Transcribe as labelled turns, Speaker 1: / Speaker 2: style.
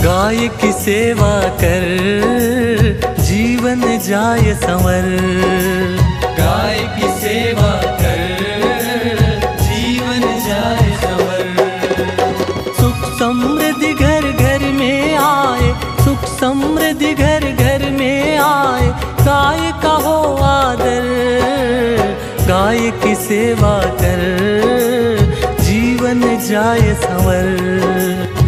Speaker 1: गाय की सेवा कर जीवन जाय संवर।
Speaker 2: गाय की सेवा कर जीवन जाय संवर।
Speaker 1: सुख समृद्धि घर घर में आए, सुख समृद्धि घर घर में आए, गाय का हो आदर। गाय की सेवा कर जीवन जाय संवर।